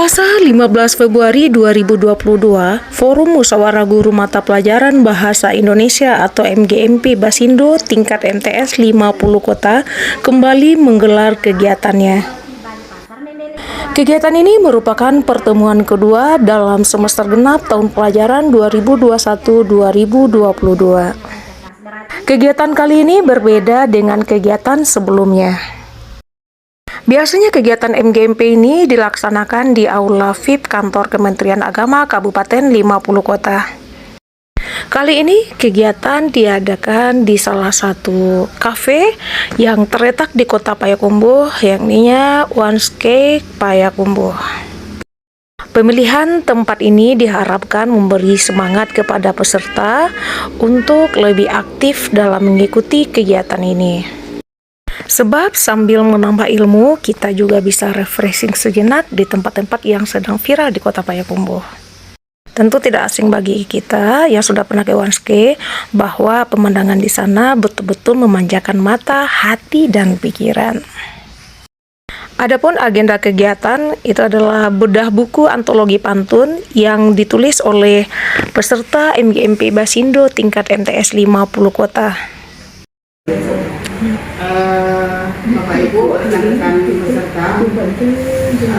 Selasa 15 Februari 2022, Forum Musyawarah Guru Mata Pelajaran Bahasa Indonesia atau MGMP Basindo tingkat MTS 50 kota kembali menggelar kegiatannya. Kegiatan ini merupakan pertemuan kedua dalam semester genap tahun pelajaran 2021-2022. Kegiatan kali ini berbeda dengan kegiatan sebelumnya. Biasanya kegiatan MGMP ini dilaksanakan di Aula VIP Kantor Kementerian Agama Kabupaten 50 Kota. Kali ini kegiatan diadakan di salah satu kafe yang terletak di Kota Payakumbuh, yakninya Onescake Payakumbuh. Pemilihan tempat ini diharapkan memberi semangat kepada peserta untuk lebih aktif dalam mengikuti kegiatan ini. Sebab sambil menambah ilmu, kita juga bisa refreshing sejenak di tempat-tempat yang sedang viral di Kota Payakumbuh. Tentu tidak asing bagi kita yang sudah pernah ke Onescake bahwa pemandangan di sana betul-betul memanjakan mata, hati, dan pikiran. Adapun agenda kegiatan itu adalah bedah buku antologi pantun yang ditulis oleh peserta MGMP Basindo tingkat MTS 50 Kota. Bapak Ibu, rekan-rekan peserta,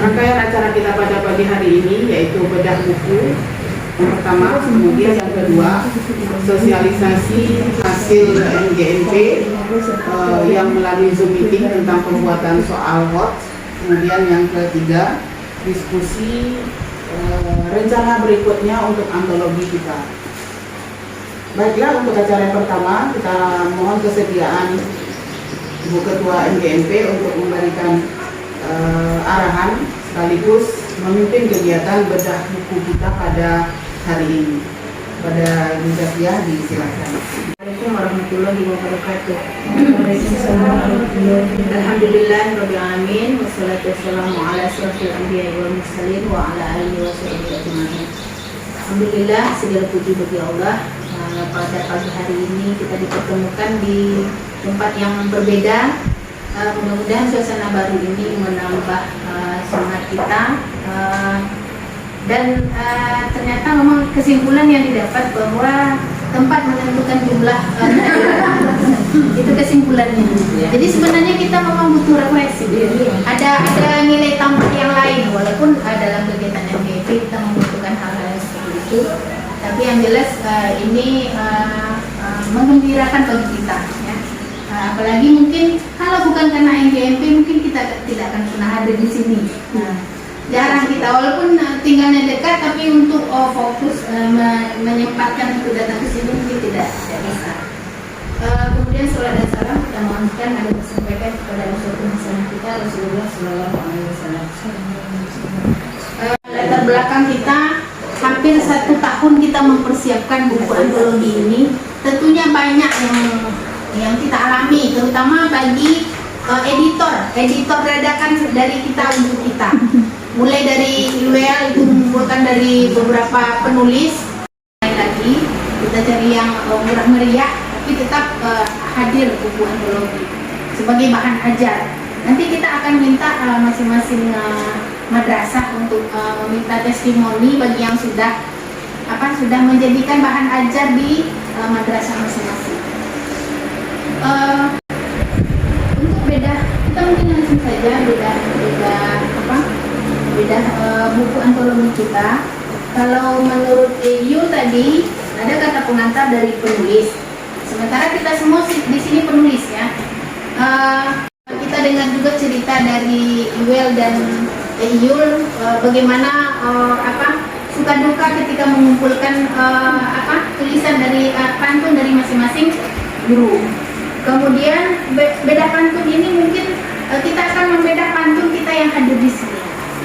rangkaian acara kita pada pagi hari ini yaitu bedah buku yang pertama, kemudian yang kedua sosialisasi hasil MGMP yang melalui Zoom meeting tentang pembuatan soal hot, kemudian yang ketiga diskusi rencana berikutnya untuk antologi kita. Baiklah, untuk acara yang pertama kita mohon kesediaan Ibu Ketua MGMP untuk memberikan arahan sekaligus memimpin kegiatan bedah buku kita pada hari ini. Pada Ibu Zakiah disilakan. Assalamualaikum warahmatullahi wabarakatuh. Alhamdulillahirabbil alamin wassalatu wassalamu ala asyrofil anbiya'i wal mursalin wa ala alihi washabihi ajmain. Alhamdulillah, segala puji bagi Allah. Pada pagi hari ini kita dipertemukan di tempat yang berbeda. Mudah-mudahan suasana baru ini menambah semangat kita, dan ternyata memang kesimpulan yang didapat bahwa tempat menentukan jumlah itu kesimpulannya. Jadi sebenarnya kita memang butuh refleksi. Ada nilai tambah yang lain, walaupun dalam kegiatan MGMP kita membutuhkan hal-hal seperti itu. Tapi yang jelas ini menggembirakan bagi kita, ya. Apalagi mungkin kalau bukan karena MGMP mungkin kita tidak akan pernah ada di sini. Jarang kita, walaupun tinggalnya dekat, tapi untuk fokus menyempatkan untuk datang ke sini mungkin tidak bisa. Kemudian salat dan salam kita mohonkan agar disampaikan kepada Rasulullah Hasanah kita, Rasulullah Sallallahu Alaihi Wasallam. Latar belakang kita hampir 1 tahun kita mempersiapkan buku antologi ini. Tentunya banyak yang kita alami, terutama bagi editor dadakan dari kita untuk kita. Mulai dari UL itu mengumpulkan dari beberapa penulis, lagi kita cari yang murah meriah tapi tetap hadir buku antologi sebagai bahan ajar. Nanti kita akan minta masing-masing madrasah untuk meminta testimoni bagi yang sudah menjadikan bahan ajar di madrasah masing-masing. Untuk beda, kita mungkin langsung saja beda buku antologi kita. Kalau menurut EU tadi ada kata pengantar dari penulis. Sementara kita semua di sini penulis, ya. Kita dengar juga cerita dari Iwel dan Yul bagaimana suka duka ketika mengumpulkan tulisan dari pantun dari masing-masing guru. Kemudian beda pantun ini mungkin kita akan membedah pantun kita yang hadir di sini,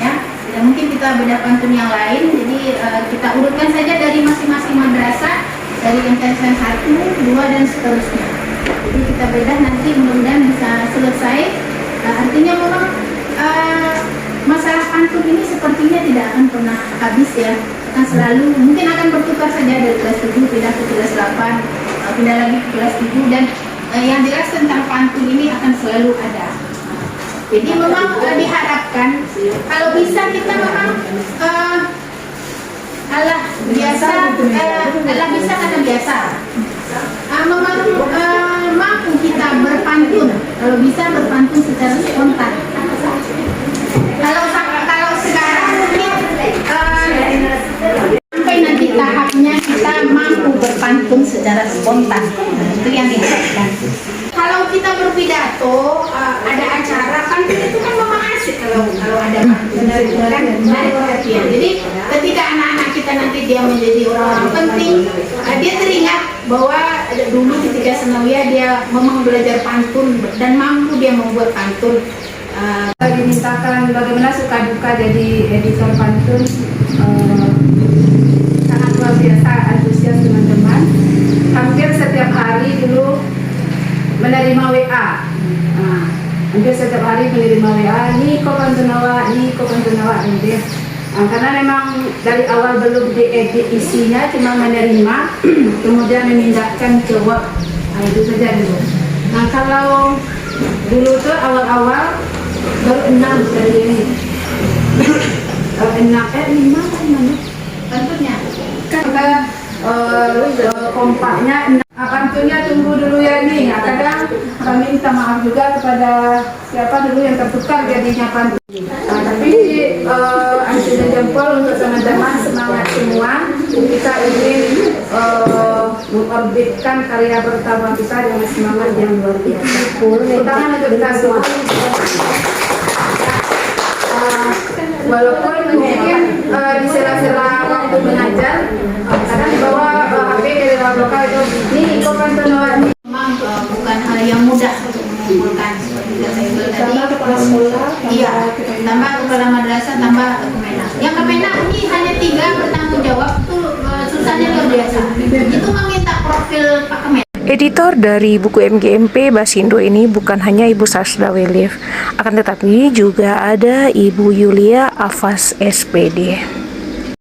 ya. Tidak mungkin kita beda pantun yang lain. Jadi kita urutkan saja dari masing-masing madrasah, dari MTS 1, 2 dan seterusnya. Jadi kita bedah, nanti mudah-mudahan bisa selesai. Artinya memang masalah pantun ini sepertinya tidak akan pernah habis, ya. Akan selalu, mungkin akan bertukar saja dari kelas 7 pindah ke kelas 8, pindah lagi ke kelas 7, dan yang jelas tentang pantun ini akan selalu ada. Jadi memang diharapkan kalau bisa kita memang alah biasa, alah bisa karena biasa. Memang mampu kita berpantun, kalau bisa berpantun secara spontan. Kalau sekarang mungkin sampai nanti tahapnya kita mampu berpantun secara spontan, itu yang diharapkan. Kalau kita berpidato, ada acara pantun itu kan memang asik kalau ada pantun kan menarik perhatian. Jadi ketika anak-anak kita nanti dia menjadi orang-orang penting, dia teringat bahwa dulu ketika Senawiyah dia memang belajar pantun dan mampu dia membuat pantun. Dimintakan bagaimana suka duka jadi editor pantun, sangat luar biasa antusias teman-teman. Hampir setiap hari dulu menerima WA, hampir setiap hari menerima WA, ini kok pantunawa gitu ya. Karena memang dari awal belum diedit isinya, cuma menerima, kemudian memindahkan ke Word, itu saja dulu. Nah kalau dulu tuh awal-awal baru 6 kali ini, 5 Pantunnya karena kompaknya pantunnya tunggu dulu ya nih. Nah, kadang kami minta maaf juga kepada siapa dulu yang tertukar jadinya pantun. Nah, tapi Ansida jempol untuk teman-teman, semangat semua. Kita ingin mengorbitkan karya pertama kita dengan semangat yang luar biasa. Terutama untuk kita semua. Walaupun mungkin di sela-sela waktu mengajar kadang dibawa HP dari luar lokal itu, ini kok pantun ini. memang bukan hal yang mudah untuk mengumpulkan seperti kata Ibu tadi. Tambah kepala sekolah, Iya, tambah kepala madrasah, tambah Kemenak. Yang Kemenak ini hanya 3 bertanggung jawab, itu susahnya luar biasa. Itu meminta profil Pak Kemenak. Editor dari buku MGMP Basindo ini bukan hanya Ibu Sasda Welif, akan tetapi juga ada Ibu Yulia Afas SPD.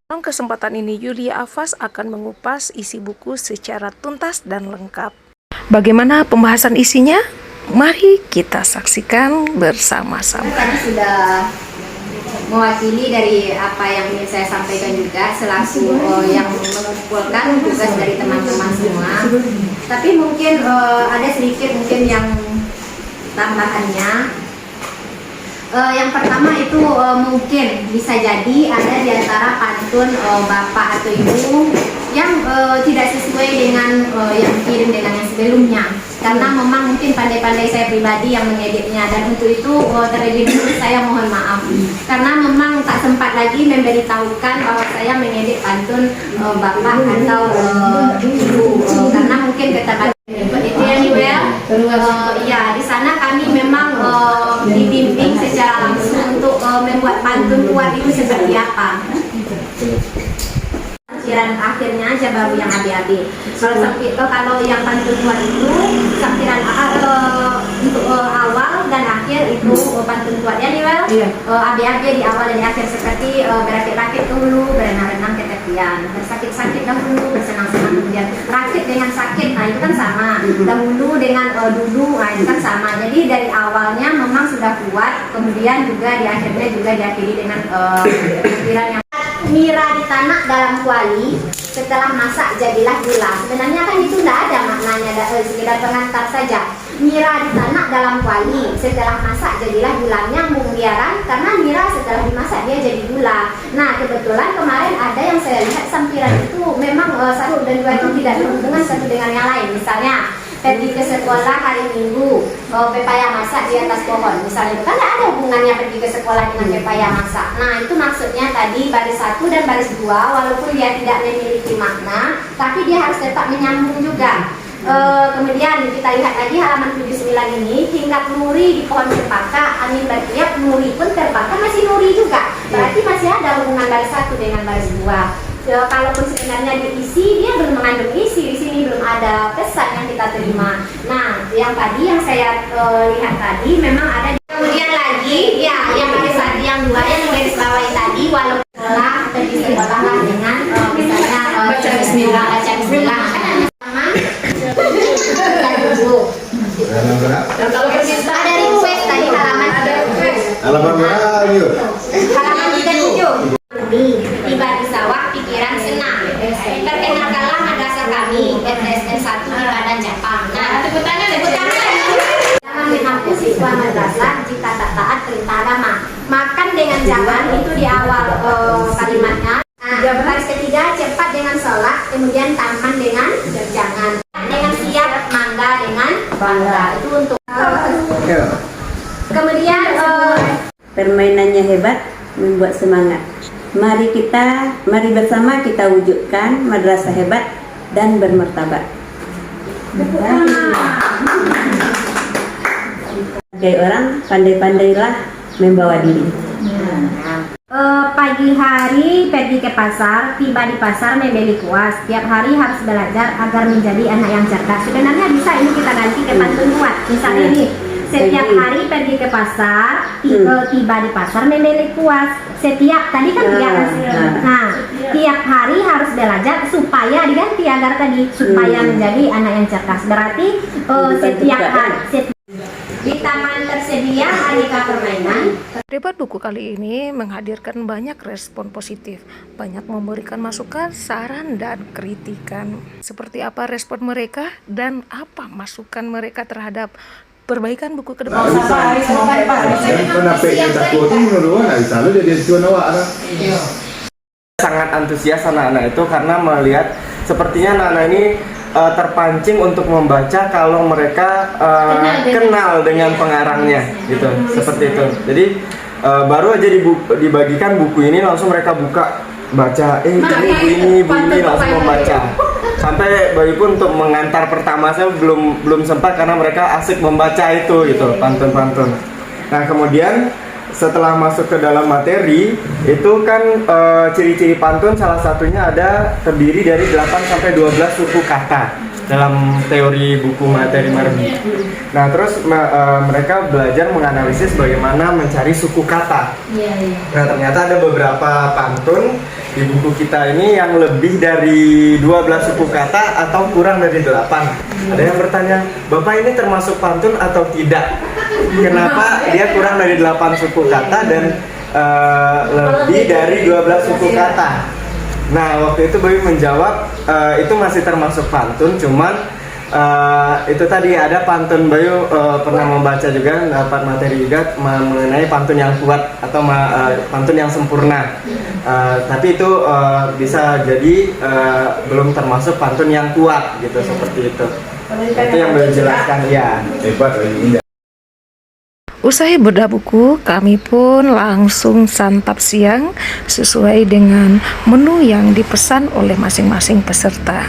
Dalam kesempatan ini, Yulia Afas akan mengupas isi buku secara tuntas dan lengkap. Bagaimana pembahasan isinya? Mari kita saksikan bersama-sama. Tadi sudah mewakili dari apa yang ingin saya sampaikan juga selaku yang mengumpulkan tugas dari teman-teman semua. Tapi mungkin ada sedikit mungkin yang tambahannya. Yang pertama itu mungkin bisa jadi ada di antara pantun bapak atau ibu yang tidak sesuai dengan yang kirim dengan yang sebelumnya, karena memang mungkin pandai-pandai saya pribadi yang mengeditnya, dan untuk itu terlebih dahulu saya mohon maaf karena memang tak sempat lagi memberitahukan bahwa saya mengedit pantun bapak atau ibu, karena mungkin keterbatasan itu yang ya di sana kami memang dibimbing secara langsung untuk membuat pantun kuat itu seperti apa. Sampiran akhirnya aja baru yang abi-abi. Kalau yang pantun kuat itu sampiran untuk awal dan akhir itu pantun kuat ya nih Wel. Abi-abi di awal dan di akhir seperti berakit-rakit dulu, berenang-renang ke tepian, bersakit-sakit dahulu, bersenang-senang kemudian rakit dengan sakit, nah itu kan sama. Dahulu dengan dulu, nah itu kan sama. Jadi dari awalnya memang sudah kuat, kemudian juga di akhirnya juga diakhiri dengan sampiran yang Mira di tanah dalam kuali, setelah masak jadilah gula. Sebenarnya kan itu tidak ada maknanya, sekedar pengantar saja. Mira di tanah dalam kuali, setelah masak jadilah gula. Nyambung biaran, karena Mira setelah dimasak dia jadi gula. Nah kebetulan kemarin ada yang saya lihat sampiran itu memang satu dan dua itu tidak berhubungan satu dengan yang lain. Misalnya pergi ke sekolah hari Minggu, pepaya masak di atas pohon, misalnya itu kan tidak ada hubungannya pergi ke sekolah dengan pepaya masak. Nah itu maksudnya tadi baris 1 dan baris 2, walaupun dia tidak memiliki makna, tapi dia harus tetap menyambung juga. Kemudian kita lihat lagi halaman 79 ini, hinggap nuri di pohon cempaka, angin bertiup, nuri pun terbakar, masih nuri juga, berarti masih ada hubungan baris 1 dengan baris 2. Kalaupun sebenarnya diisi, dia belum mengandung isi, di sini belum ada pesan yang kita terima. Nah, yang tadi yang saya lihat tadi memang ada. Kemudian lagi, ya, yang baris tadi, yang 2 yang garis bawahi tadi, walaupun sekolah atau di sekolah lah dengan misalnya baca Bismillah, sama dan dulu. Kalau ada request tadi halaman Perkenalkanlah madrasah kami, PTSN 1 di Padang Jepang. Nah, tepuk tangan. Jangan menampung siswa madrasah jika tak taat perintah agama. Makan dengan jangan itu di awal kalimatnya. Nah, baris ketiga cepat dengan sholat, kemudian taman dengan jangan. Dengan siap mangga dengan bangga. Itu untuk kemudian permainannya hebat, membuat semangat. Mari bersama kita wujudkan madrasah hebat dan bermartabat. Sebagai orang, pandai-pandailah membawa diri. pagi hari pergi ke pasar, tiba di pasar membeli kuas. Tiap hari harus belajar agar menjadi anak yang cerdas. Sebenarnya bisa ini kita ganti ke pantun kuat. Misalnya ini, setiap hari pergi ke pasar, tiba di pasar membeli kuas. Setiap tadi kan tiap, nah tiap hari harus belajar supaya diganti agar tadi supaya menjadi anak yang cerdas. Berarti setiap hari di taman tersedia aneka permainan. Debat buku kali ini menghadirkan banyak respon positif, banyak memberikan masukan, saran, dan kritikan. Seperti apa respon mereka dan apa masukan mereka terhadap perbaikan buku ke depan? Sangat antusias anak-anak itu karena melihat sepertinya anak-anak ini terpancing untuk membaca kalau mereka kenal dengan pengarangnya gitu, seperti itu. Jadi baru aja dibagikan buku ini langsung mereka baca ini buku ini langsung membaca. Sampai Bayu pun untuk mengantar pertama saya belum sempat karena mereka asik membaca itu gitu, pantun-pantun. Nah, kemudian setelah masuk ke dalam materi itu kan ciri-ciri pantun salah satunya terdiri dari 8 sampai 12 suku kata dalam teori buku materi Marbi. Nah, terus mereka belajar menganalisis bagaimana mencari suku kata. Nah, ternyata ada beberapa pantun di buku kita ini yang lebih dari 12 suku kata atau kurang dari 8. Ada yang bertanya, "Bapak ini termasuk pantun atau tidak? Kenapa dia kurang dari 8 suku kata dan lebih dari 12 suku kata?" Nah, waktu itu Bayu menjawab itu masih termasuk pantun, cuman itu tadi ada pantun. Bayu pernah membaca juga, dapat materi juga mengenai pantun yang kuat atau pantun yang sempurna. Tapi itu bisa jadi belum termasuk pantun yang kuat gitu, seperti itu. Itu yang Bayu jelaskan ya. Usai bedah buku, kami pun langsung santap siang sesuai dengan menu yang dipesan oleh masing-masing peserta.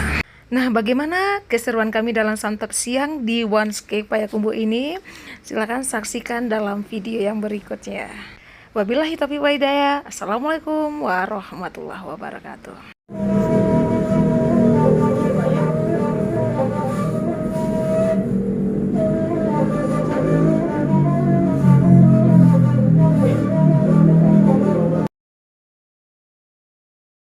Nah, bagaimana keseruan kami dalam santap siang di Onescape Payakumbuh ini? Silakan saksikan dalam video yang berikutnya. Wabillahi taufiq wal hidayah. Assalamualaikum warahmatullahi wabarakatuh.